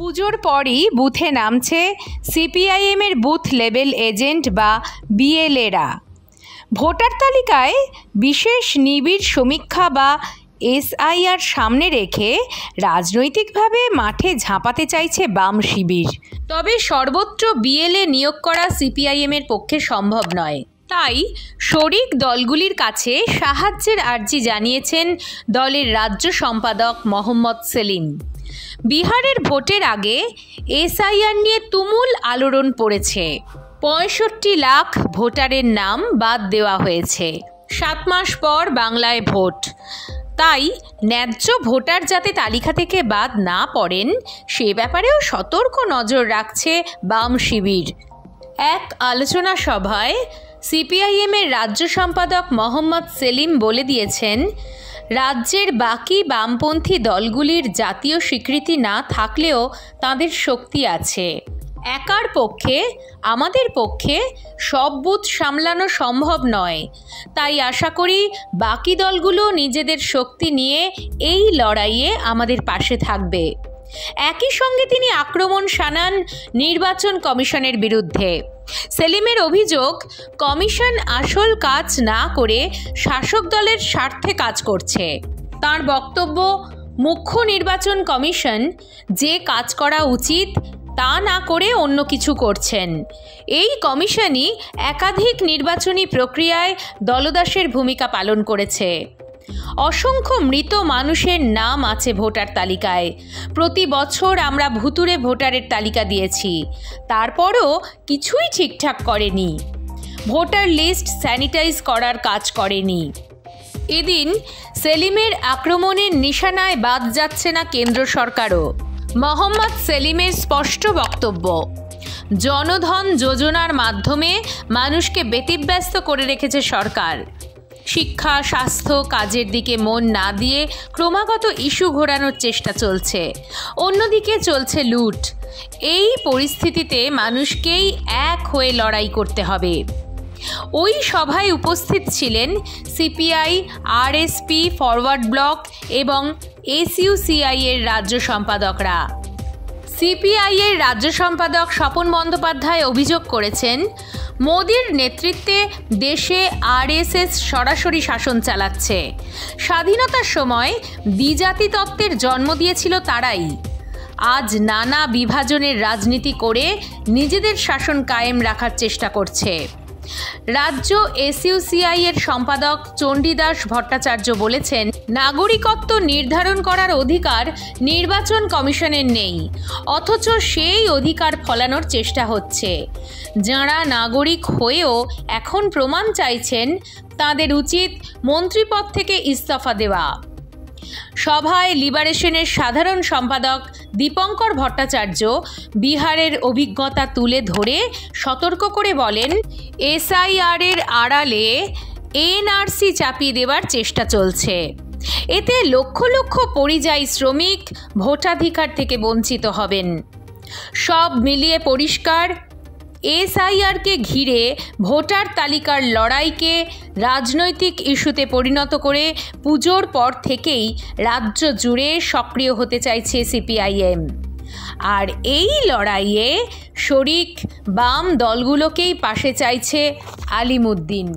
পুজোর পরই বুথে নামছে সিপিআইএমের বুথ লেভেল এজেন্ট বা বিএলএরা। ভোটার তালিকায় বিশেষ নিবিড় সমীক্ষা বা এসআইআর সামনে রেখে রাজনৈতিকভাবে মাঠে ঝাঁপাতে চাইছে বাম শিবির। তবে সর্বত্র বিএলএ নিয়োগ করা সিপিআইএমের পক্ষে সম্ভব নয়। তাই শরিক দলগুলির কাছে সাহায্যের আর্জি জানিয়েছেন দলের রাজ্য সম্পাদক মোহাম্মদ সেলিম। বিহারের ভোটের আগে এসআইআর নিয়ে তুমুল আলোড়ন পড়েছে। ৬৫ লাখ ভোটারের নাম বাদ দেওয়া হয়েছে। ৭ মাস পর বাংলায় ভোট, তাই ন্যায্য ভোটার যাতে তালিকা থেকে বাদ না পড়েন সে ব্যাপারেও সতর্ক নজর রাখছে বাম শিবির। এক আলোচনা সভায় সিপিআইএমের রাজ্য সম্পাদক মোহাম্মদ সেলিম বলে দিয়েছেন, রাজ্যের বাকি বামপন্থী দলগুলির জাতীয় স্বীকৃতি না থাকলেও তাদের শক্তি আছে। একার পক্ষে আমাদের পক্ষে সব বুথ সামলানো সম্ভব নয়, তাই আশা করি বাকি দলগুলো নিজেদের শক্তি নিয়ে এই লড়াইয়ে আমাদের পাশে থাকবে। একই সঙ্গে তিনি আক্রমণ শানান নির্বাচন কমিশনের বিরুদ্ধে। সেলিমের অভিযোগ, কমিশন আসল কাজ না করে শাসক দলের স্বার্থে কাজ করছে। তার বক্তব্য, মুখ্য নির্বাচন কমিশন যে কাজ করা উচিত তা না করে অন্য কিছু করছেন। এই কমিশনই একাধিক নির্বাচনী প্রক্রিয়ায় দলদাসের ভূমিকা পালন করেছে। অসংখ্য মৃত মানুষের নাম আছে ভোটার তালিকায়। প্রতি বছর আমরা ভুতুড়ে ভোটারের তালিকা দিয়েছি, তারপরও কিছুই ঠিকঠাক করেনি। ভোটার লিস্ট স্যানিটাইজ করার কাজ করেনি। এদিন সেলিমের আক্রমণের নিশানায় বাদ যাচ্ছে না কেন্দ্র সরকারও। মোহাম্মদ সেলিমের স্পষ্ট বক্তব্য, জনধন যোজনার মাধ্যমে মানুষকে ব্যতিব্যস্ত করে রেখেছে সরকার। শিক্ষা, স্বাস্থ্য, কাজের দিকে মন না দিয়ে ক্রমাগত ইস্যু ঘোরানোর চেষ্টা চলছে। অন্যদিকে চলছে লুট। এই পরিস্থিতিতে মানুষকেই এক হয়ে লড়াই করতে হবে। ওই সভায় উপস্থিত ছিলেন সিপিআই, আরএসপি, ফরওয়ার্ড ব্লক এবং এসইউসিআই এর রাজ্য সম্পাদকরা। সিপিআই এর রাজ্য সম্পাদক স্বপন বন্দ্যোপাধ্যায় অভিযোগ করেছেন, মোদির নেতৃত্বে দেশে আরএসএস সরাসরি শাসন চালাচ্ছে। স্বাধীনতার সময় দ্বিজাতি তত্ত্বের জন্ম দিয়েছিল তারাই। আজ নানা বিভাজনের রাজনীতি করে নিজেদের শাসন কায়েম রাখার চেষ্টা করছে। রাজ্য এসইউসিআই এর সম্পাদক চণ্ডীদাস ভট্টাচার্য বলেছেন, নাগরিকত্ব নির্ধারণ করার অধিকার নির্বাচন কমিশনের নেই, অথচ সেই অধিকার ফলানোর চেষ্টা হচ্ছে। যাঁরা নাগরিক হয়েও এখন প্রমাণ চাইছেন তাদের উচিত মন্ত্রীপদ থেকে ইস্তফা দেওয়া। সভায় লিবারেশনের সাধারণ সম্পাদক দীপঙ্কর ভট্টাচার্য বিহারের অভিজ্ঞতা তুলে ধরে সতর্ক করে বলেন, এসআইআর এর আড়ালে এনআরসি চাপিয়ে দেওয়ার চেষ্টা চলছে। এতে লক্ষ লক্ষ পরিযায়ী শ্রমিক ভোটাধিকার থেকে বঞ্চিত হবেন। সব মিলিয়ে পরিষ্কার, এসআইআরকে ঘিরে ভোটার তালিকার লড়াইকে রাজনৈতিক ইস্যুতে পরিণত করে পুজোর পর থেকেই রাজ্য জুড়ে সক্রিয় হতে চাইছে সিপিআইএম। আর এই লড়াইয়ে শরিক বাম দলগুলোকেই পাশে চাইছে আলিমুদ্দিন।